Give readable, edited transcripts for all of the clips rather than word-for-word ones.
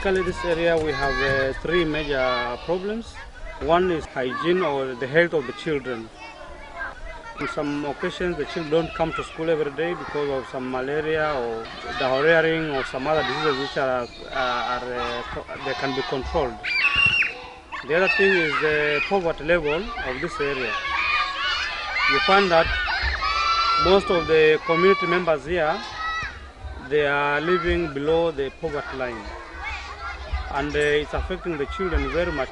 Basically, this area we have three major problems. One is hygiene or the health of the children. In some occasions, the children don't come to school every day because of some malaria or diarrhea or some other diseases which they can be controlled. The other thing is the poverty level of this area. You find that most of the community members here, they are living below the poverty line, and it's affecting the children very much.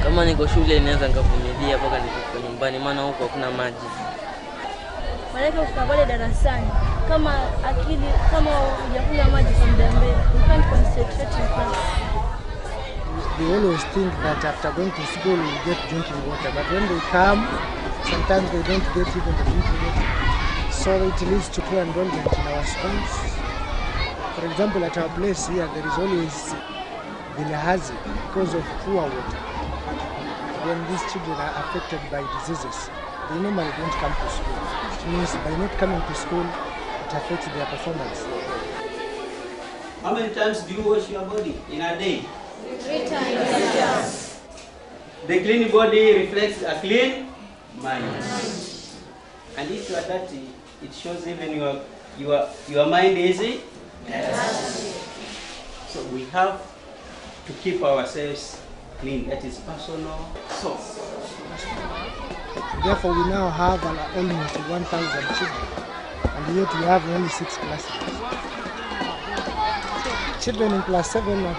Kama niko shule naweza nikavumilia mpaka nifike nyumbani, maana huko hakuna maji. Maana ukifika pale darasani kama hujakunywa maji kwa muda mrefu, you can't concentrate in class. They always think that after going to school we get drinking water, but when they come, sometimes they don't get even the drinking water. So it leads to poor enrollment in our schools. For example, at our place here, there is always bilharzia because of poor water. When these children are affected by diseases, they normally don't come to school. It means by not coming to school, it affects their performance. How many times do you wash your body in a day? 3 times. Yes. The clean body reflects a clean mind. And if you are dirty, it shows even your mind is dirty. So we have to keep ourselves clean. That is personal. So therefore, we now have almost 1,000 children, and yet we have only 6 classrooms. Children in class 7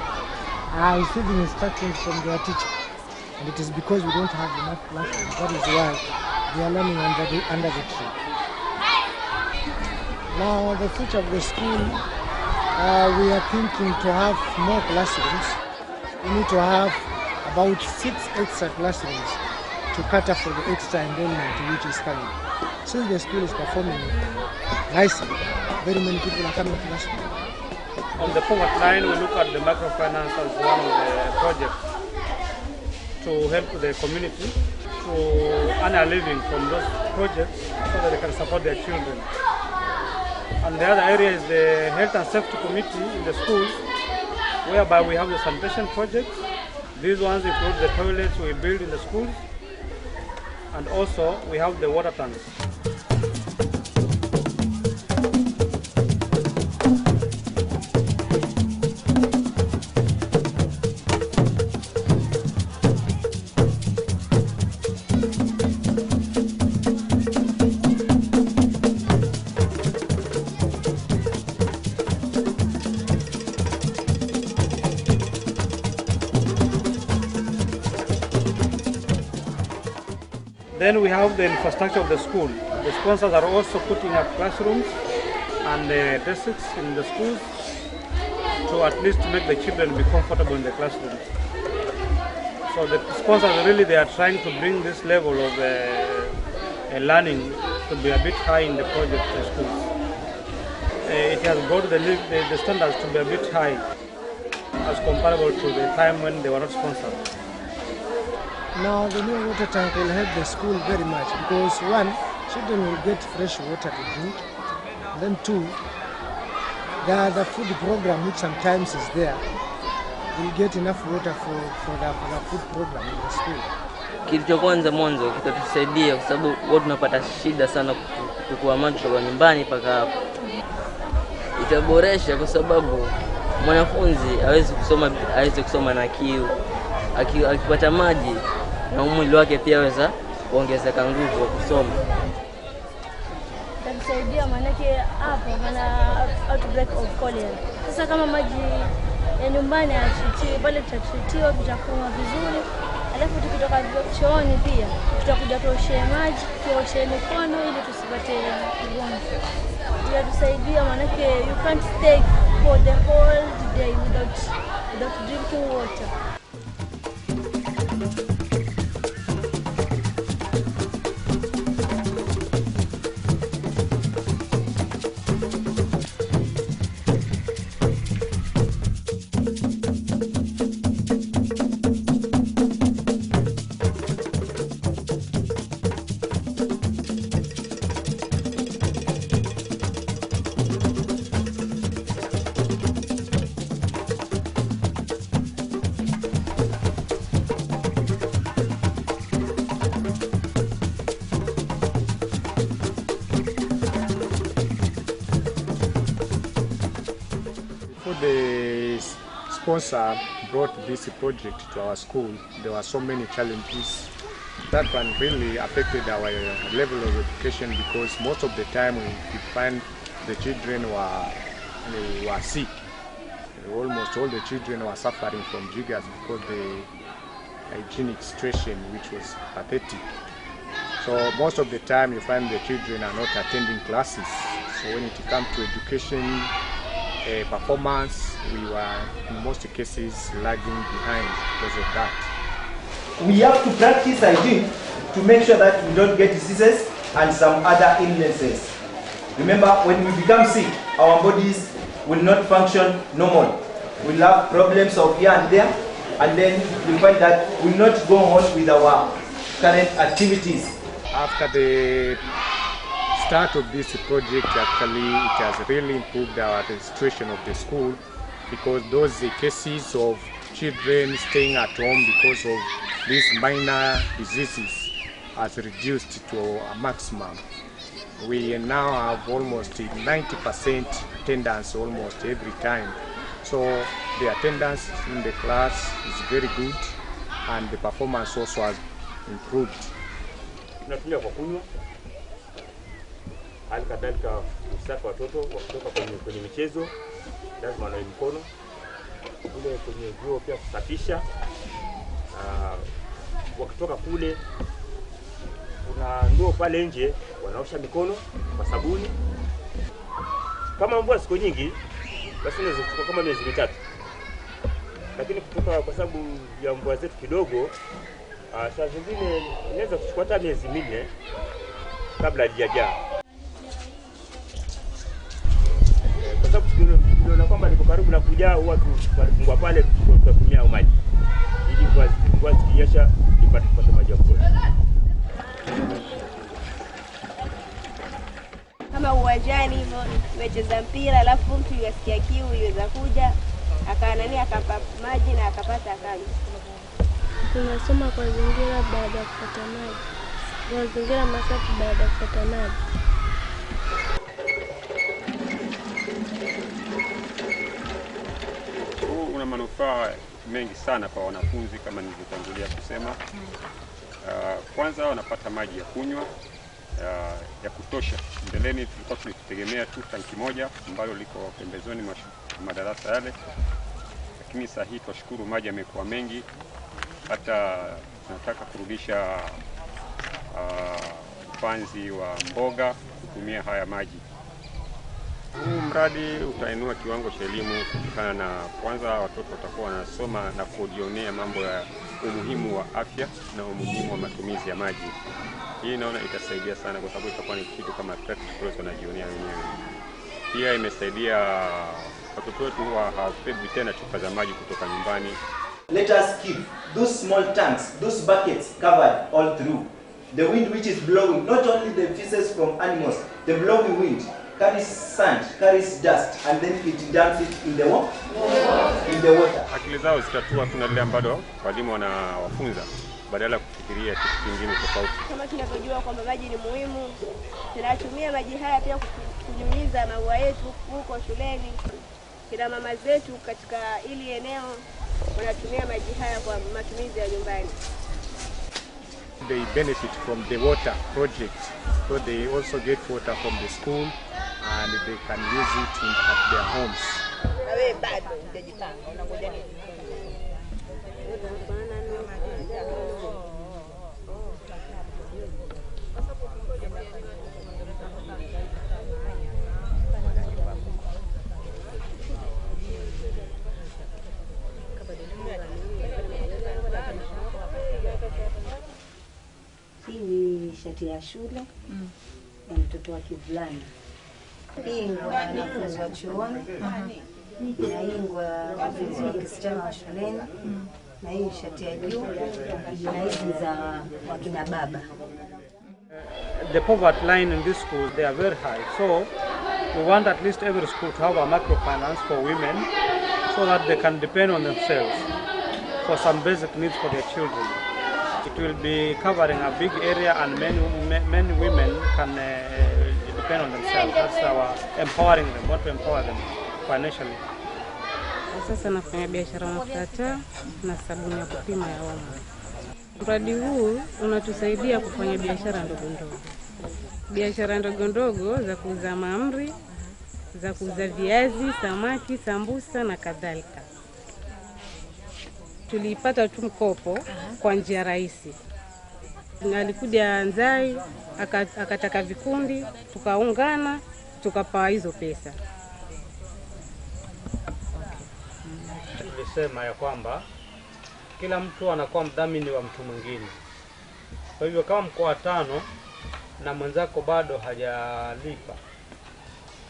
are receiving instructions from their teacher, and it is because we don't have enough classrooms. That is why they are learning under the tree. Now, the future of the school, we are thinking to have more classrooms. We need to have about 6 extra classrooms to cater for the extra enrollment which is coming. Since the school is performing nicely, very many people are coming to the school. On the poverty line, we look at the microfinance as one of the projects to help the community to earn a living from those projects so that they can support their children. And the other area is the health and safety committee in the schools, whereby we have the sanitation projects. These ones include the toilets we build in the schools, and also we have the water tanks. Then we have the infrastructure of the school. The sponsors are also putting up classrooms and desks in the schools to at least make the children be comfortable in the classrooms. So the sponsors really, they are trying to bring this level of learning to be a bit high in the project schools. It has brought the standards to be a bit high as comparable to the time when they were not sponsored. Now the new water tank will help the school very much because 1, children will get fresh water to drink. Then 2, the food program which sometimes is there will get enough water for the food program in the school. Kitu cha kwanza mwanzo kitatusaidia kwa sababu watu tunapata shida sana kukua maji kwa nyumbani paka hapo. Itaboresha kwa sababu mwanafunzi hawezi kusoma na kiu. Akipata maji na mwili wake pia aweza kuongezeka nguvu ya kusoma. Itatusaidia manake hapa pana outbreak of cholera. Sasa kama maji ya nyumbani hayachitiwi, pale tutachitiwa, tutakunywa vizuri. Alafu tukitoka chooni pia tutakuja tuoshe maji, tuoshe mikono ili tusipate ugonjwa. Itatusaidia manake you can't stay for the whole day without drinking water. the sponsor brought this project to our school, there were so many challenges. That one really affected our level of education because most of the time we find the children were sick. Almost all the children were suffering from jiggers because the hygienic situation, which was pathetic. So most of the time you find the children are not attending classes. So when it comes to education performance, we were in most cases lagging behind because of that. We have to practice hygiene to make sure that we don't get diseases and some other illnesses. Remember, when we become sick, our bodies will not function normal. We'll have problems of here and there, and then we find that we'll not go on with our current activities. After the start of this project, actually, it has really improved the situation of the school because those cases of children staying at home because of these minor diseases has reduced to a maximum. We now have almost 90% attendance almost every time. So the attendance in the class is very good and the performance also has improved. Tunatumia kwa kunywa, hali kadhalika usafi wa watoto wakitoka kwenye michezo lazima wanawe mikono, kule kwenye vyoo pia kusafisha. Wakitoka kule kuna ndoo pale nje wanaosha mikono kwa sabuni. Kama mvua siku nyingi basi inaweza kuchukua kama miezi mitatu, lakini kutoka kwa sababu ya mvua zetu kidogo, saa zingine inaweza kuchukua hata miezi 4 kabla hajajaa. Kwa sababu tunaona kwamba liko karibu na kujaa, huwa tunafungua pale tunatumia maji ili mvua zikinyesha ipate kupata maji ya kutosha. Kama uwanjani hivyo tumecheza mpira, alafu mtu yasikia kiu iweza kuja akapa maji na akapata akanywa. Tunasoma kwa zingira baada ya kupata maji, kwa zingira masafi baada ya kupata maji. Huu una manufaa mengi sana kwa wanafunzi kama nilivyotangulia kusema. Kwanza wanapata maji ya kunywa ya kutosha. Mbeleni tulikuwa tukitegemea tu tanki moja ambalo liko pembezoni mwa madarasa yale, lakini sasa hivi tunashukuru maji yamekuwa mengi, hata tunataka kurudisha upanzi wa mboga kutumia haya maji. Huu mradi utainua kiwango cha elimu kutokana na kwanza watoto watakuwa wanasoma na kujionea mambo ya umuhimu wa afya na umuhimu wa matumizi ya maji. Hii naona itasaidia sana kwa sababu itakuwa ni kitu kama practical wanajionea wenyewe. Pia imesaidia watoto wetu hawapewi tena chupa za maji kutoka nyumbani. Let us keep those small tanks, those buckets covered all through. The wind which is blowing, not only the feces from animals, the blowing wind carries sand, carries dust, and then it dumps it in the water. Akili zao zitatua tuna lile ambalo walimu wanawafunza badala ya kufikiria kitu kingine tofauti. Kama tunavyojua kwamba maji ni muhimu, tunatumia maji haya pia kunyunyiza maua yetu huko shuleni. Kina mama zetu katika ili eneo wanatumia maji haya kwa matumizi ya nyumbani. They benefit from the water project, so they also get water from the school and they can use it at their homes. Hii ni shati ya shule ya mtoto wa kivulana. Hii nguo ya wanafunzi wa chuoni, na hii nguo ya wanafunzi wa kisichana wa shuleni, na hii shati ya juu, na hizi za wakina baba. The poverty line in this school, they are very high. So we want at least every school to have a microfinance for women so that they can depend on themselves for some basic needs for their children. It will be covering a big area and many women can depend on themselves. That's our empowering them, want to empower them financially. sasa nafanya biashara mafuta taa na sabuni ya kupima ya omo. Mradi huu unatusaidia kufanya biashara ndogo ndogo. Biashara ndogo ndogo za kuuza mahamri, za kuuza viazi, samaki, sambusa na kadhalika. Tulipata tu mkopo kwa njia rahisi. Alikuja Nzai, akataka vikundi, tukaungana, tukapaa hizo pesa. Tulisema ya kwamba kila mtu anakuwa mdhamini wa mtu mwingine. Kwa hivyo kama mko watano na mwenzako bado hajalipa,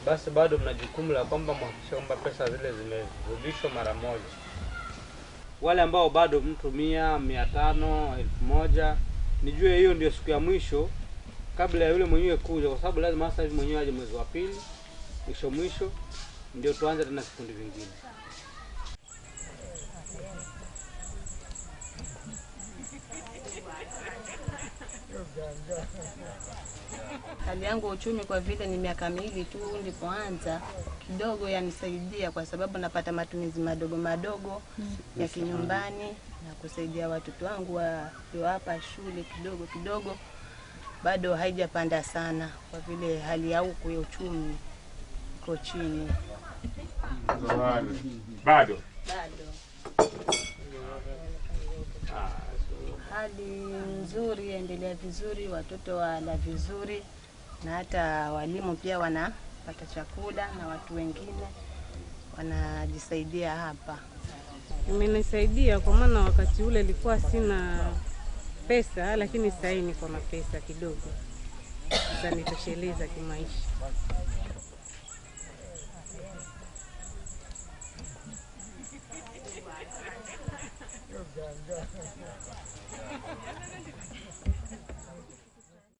basi bado mna jukumu la kwamba mhakikishe kwamba pesa zile zimerudishwa mara moja. Wale ambao bado mtu 100, 500, 1000, nijue hiyo ndio siku ya mwisho kabla ya yule mwenyewe kuja, kwa sababu lazima sasa hivi mwenyewe aje mwezi wa pili, mwisho ndio tuanze tena vikundi vingine. Hali yangu uchumi kwa vile ni miaka miwili tu nilipoanza, kidogo yanisaidia kwa sababu napata matumizi madogo ya kinyumbani na kusaidia watoto wangu walio hapa shule kidogo. Bado haijapanda sana kwa vile hali ya huku ya uchumi iko chini. Bado. Hali nzuri, endelea vizuri, watoto wala vizuri na hata walimu pia wanapata chakula na watu wengine wanajisaidia hapa. Imenisaidia kwa maana wakati ule nilikuwa sina pesa, lakini sasa hivi niko na pesa kidogo. Sasa nitosheleza kimaisha.